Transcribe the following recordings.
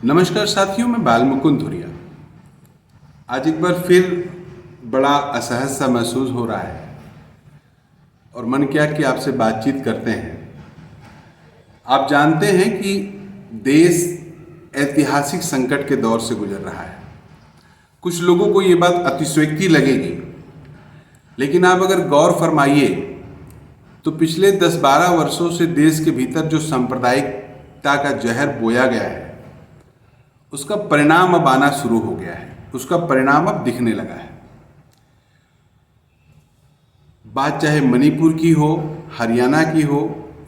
नमस्कार साथियों, मैं बाल मुकुंद धुरिया। आज एक बार फिर बड़ा असहज सा महसूस हो रहा है और मन किया कि आपसे बातचीत करते हैं। आप जानते हैं कि देश ऐतिहासिक संकट के दौर से गुजर रहा है। कुछ लोगों को ये बात अतिशयोक्ति लगेगी, लेकिन आप अगर गौर फरमाइए तो पिछले 10-12 वर्षों से देश के भीतर जो सांप्रदायिकता का जहर बोया गया है, उसका परिणाम अब आना शुरू हो गया है। उसका परिणाम अब दिखने लगा है। बात चाहे मणिपुर की हो, हरियाणा की हो,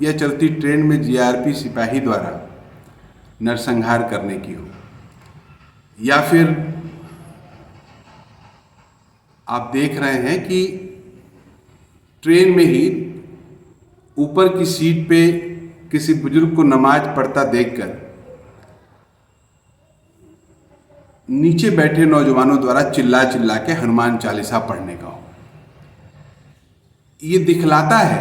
या चलती ट्रेन में जीआरपी सिपाही द्वारा नरसंहार करने की हो, या फिर आप देख रहे हैं कि ट्रेन में ही ऊपर की सीट पे किसी बुजुर्ग को नमाज पढ़ता देखकर नीचे बैठे नौजवानों द्वारा चिल्ला चिल्ला के हनुमान चालीसा पढ़ने का हो। ये दिखलाता है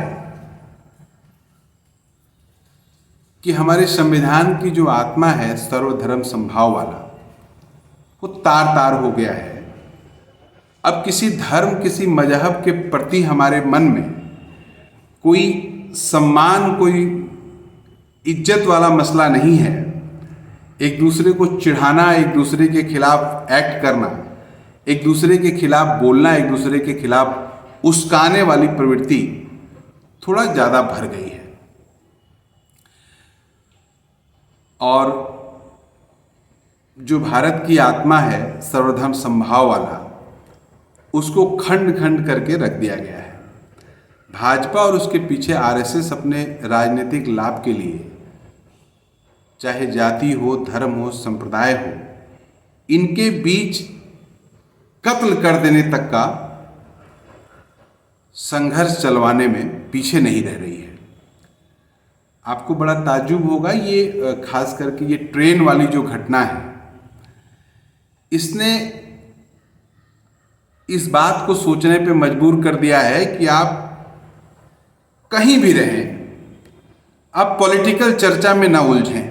कि हमारे संविधान की जो आत्मा है, सर्वधर्म समभाव वाला, वो तार तार हो गया है। अब किसी धर्म, किसी मजहब के प्रति हमारे मन में कोई सम्मान, कोई इज्जत वाला मसला नहीं है। एक दूसरे को चिढ़ाना, एक दूसरे के खिलाफ एक्ट करना, एक दूसरे के खिलाफ बोलना, एक दूसरे के खिलाफ उस्काने वाली प्रवृत्ति थोड़ा ज़्यादा भर गई है। और जो भारत की आत्मा है, सर्वधर्म समभाव वाला, उसको खंड खंड करके रख दिया गया है। भाजपा और उसके पीछे आरएसएस अपने राजनीतिक लाभ के लिए, चाहे जाति हो, धर्म हो, संप्रदाय हो, इनके बीच कत्ल कर देने तक का संघर्ष चलवाने में पीछे नहीं रह रही है। आपको बड़ा ताज्जुब होगा, ये खास करके ये ट्रेन वाली जो घटना है, इसने इस बात को सोचने पे मजबूर कर दिया है कि आप कहीं भी रहें, आप पॉलिटिकल चर्चा में ना उलझें,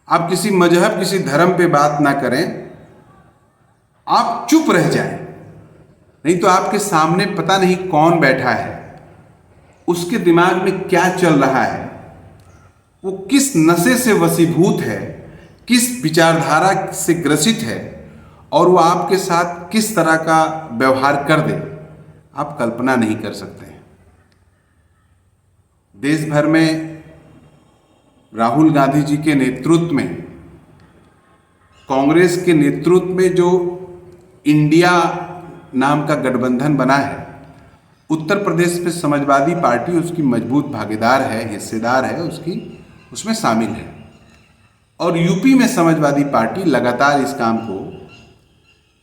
आप किसी मजहब, किसी धर्म पे बात ना करें, आप चुप रह जाएं। नहीं तो आपके सामने पता नहीं कौन बैठा है, उसके दिमाग में क्या चल रहा है, वो किस नशे से वशीभूत है, किस विचारधारा से ग्रसित है, और वो आपके साथ किस तरह का व्यवहार कर दे, आप कल्पना नहीं कर सकते हैं। देश भर में राहुल गांधी जी के नेतृत्व में, कांग्रेस के नेतृत्व में जो इंडिया नाम का गठबंधन बना है, उत्तर प्रदेश में समाजवादी पार्टी उसकी मजबूत भागीदार है, हिस्सेदार है, उसमें शामिल है। और यूपी में समाजवादी पार्टी लगातार इस काम को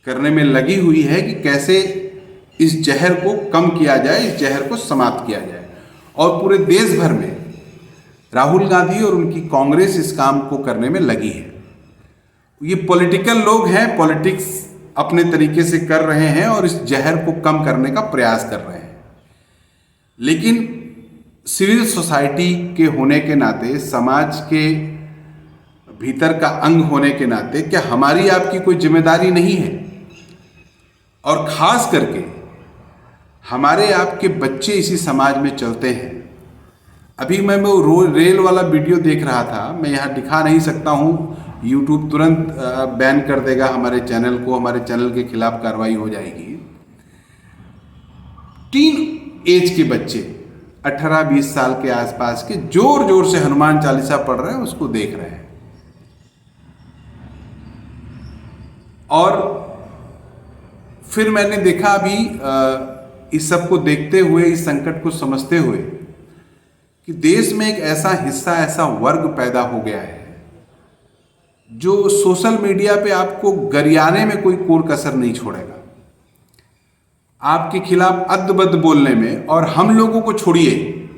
करने में लगी हुई है कि कैसे इस जहर को कम किया जाए, इस जहर को समाप्त किया जाए। और पूरे देश भर में राहुल गांधी और उनकी कांग्रेस इस काम को करने में लगी है। ये पॉलिटिकल लोग हैं, पॉलिटिक्स अपने तरीके से कर रहे हैं और इस जहर को कम करने का प्रयास कर रहे हैं। लेकिन सिविल सोसाइटी के होने के नाते, समाज के भीतर का अंग होने के नाते, क्या हमारी आपकी कोई जिम्मेदारी नहीं है? और खास करके हमारे आपके बच्चे इसी समाज में चलते हैं। अभी मैं वो रेल वाला वीडियो देख रहा था, मैं यहाँ दिखा नहीं सकता हूँ, यूट्यूब तुरंत बैन कर देगा हमारे चैनल को, हमारे चैनल के खिलाफ कार्रवाई हो जाएगी। 3 एज के बच्चे 18-20 साल के आसपास के जोर जोर से हनुमान चालीसा पढ़ रहे हैं, उसको देख रहे हैं। और फिर मैंने देखा अभी इस सब को देखते हुए, इस संकट को समझते हुए, कि देश में एक ऐसा हिस्सा, ऐसा वर्ग पैदा हो गया है जो सोशल मीडिया पे आपको गरियाने में कोई कोर कसर नहीं छोड़ेगा, आपके खिलाफ अद्द-बद्द बोलने में। और हम लोगों को छोड़िए,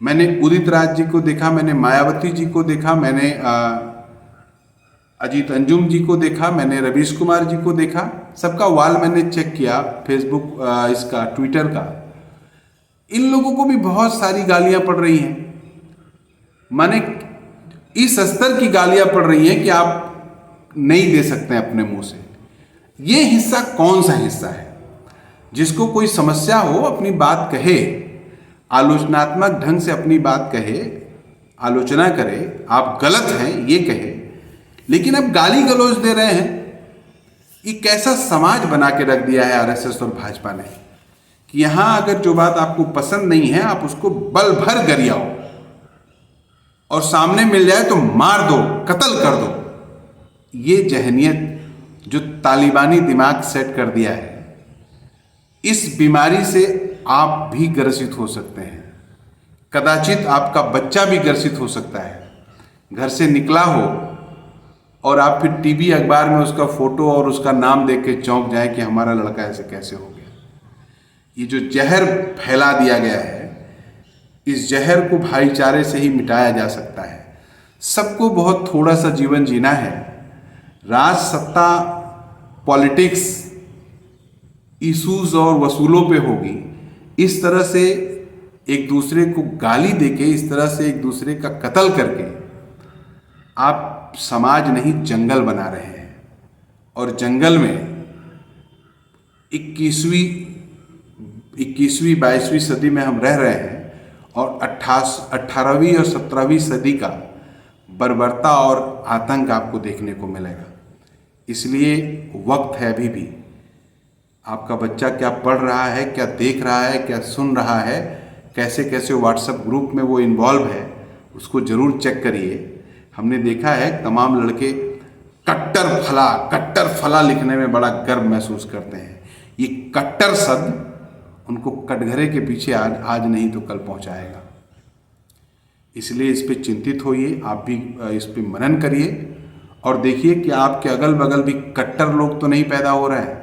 मैंने उदित राज जी को देखा, मैंने मायावती जी को देखा, मैंने अजीत अंजुम जी को देखा, मैंने रवीश कुमार जी को देखा, सबका वाल मैंने चेक किया, फेसबुक, इसका, ट्विटर का। इन लोगों को भी बहुत सारी गालियां पड़ रही हैं। माने इस स्तर की गालियां पड़ रही हैं कि आप नहीं दे सकते अपने मुंह से। ये हिस्सा कौन सा हिस्सा है? जिसको कोई समस्या हो अपनी बात कहे, आलोचनात्मक ढंग से अपनी बात कहे, आलोचना करे, आप गलत हैं ये कहे, लेकिन अब गाली गलौज दे रहे हैं। ये कैसा समाज बना के रख दिया है आरएसएस और भाजपा ने कि यहां अगर जो बात आपको पसंद नहीं है आप उसको बल भर गरियाओ और सामने मिल जाए तो मार दो, कत्ल कर दो। ये जहनियत जो तालिबानी दिमाग सेट कर दिया है, इस बीमारी से आप भी ग्रसित हो सकते हैं। कदाचित आपका बच्चा भी ग्रसित हो सकता है। घर से निकला हो और आप फिर टीवी अखबार में उसका फोटो और उसका नाम देख के चौंक जाए कि हमारा लड़का ऐसे कैसे हो गया। ये जो जहर फैला दिया गया है, इस जहर को भाईचारे से ही मिटाया जा सकता है। सबको बहुत थोड़ा सा जीवन जीना है। राज सत्ता पॉलिटिक्स इशूज और वसूलों पे होगी। इस तरह से एक दूसरे को गाली देके, इस तरह से एक दूसरे का कत्ल करके आप समाज नहीं जंगल बना रहे हैं। और जंगल में 21वीं 22वीं सदी में हम रह रहे हैं और 18वीं और 17वीं सदी का बर्बरता और आतंक आपको देखने को मिलेगा। इसलिए वक्त है अभी भी। आपका बच्चा क्या पढ़ रहा है, क्या देख रहा है, क्या सुन रहा है, कैसे कैसे व्हाट्सएप ग्रुप में वो इन्वॉल्व है, उसको ज़रूर चेक करिए। हमने देखा है तमाम लड़के कट्टर फला लिखने में बड़ा गर्व महसूस करते हैं। ये कट्टर शब्द उनको कटघरे के पीछे आज नहीं तो कल पहुंचाएगा। इसलिए इस पे चिंतित होइए, आप भी इस पे मनन करिए और देखिए कि आपके अगल बगल भी कट्टर लोग तो नहीं पैदा हो रहे हैं।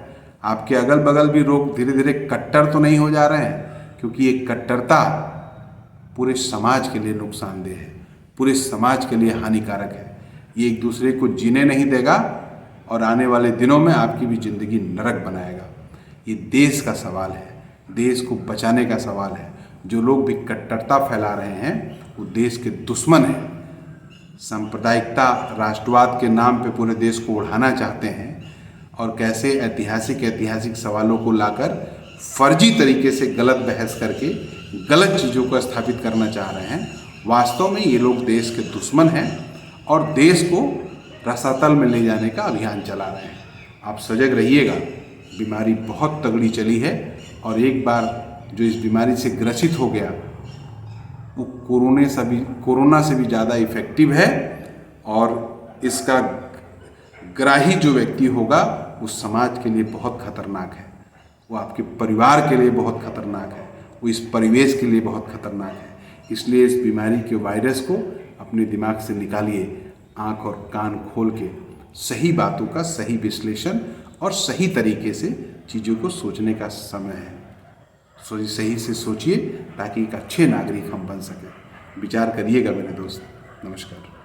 आपके अगल बगल भी लोग धीरे धीरे कट्टर तो नहीं हो जा रहे हैं, क्योंकि ये कट्टरता पूरे समाज के लिए नुकसानदेह है, पूरे समाज के लिए हानिकारक है। ये एक दूसरे को जीने नहीं देगा और आने वाले दिनों में आपकी भी ज़िंदगी नरक बनाएगा। ये देश का सवाल है, देश को बचाने का सवाल है। जो लोग भी कट्टरता फैला रहे हैं वो देश के दुश्मन हैं। सांप्रदायिकता, राष्ट्रवाद के नाम पे पूरे देश को उड़ाना चाहते हैं और कैसे ऐतिहासिक सवालों को लाकर फर्जी तरीके से गलत बहस करके गलत चीज़ों को स्थापित करना चाह रहे हैं। वास्तव में ये लोग देश के दुश्मन हैं और देश को रसातल में ले जाने का अभियान चला रहे हैं। आप सजग रहिएगा, बीमारी बहुत तगड़ी चली है और एक बार जो इस बीमारी से ग्रसित हो गया वो कोरोना से भी ज़्यादा इफ़ेक्टिव है और इसका ग्राही जो व्यक्ति होगा वो समाज के लिए बहुत खतरनाक है, वो आपके परिवार के लिए बहुत खतरनाक है, वो इस परिवेश के लिए बहुत खतरनाक है। इसलिए इस बीमारी के वायरस को अपने दिमाग से निकालिए, आँख और कान खोल के सही बातों का सही विश्लेषण और सही तरीके से चीज़ों को सोचने का समय है। सही से सोचिए ताकि एक अच्छे नागरिक हम बन सकें। विचार करिएगा मेरे दोस्त। नमस्कार।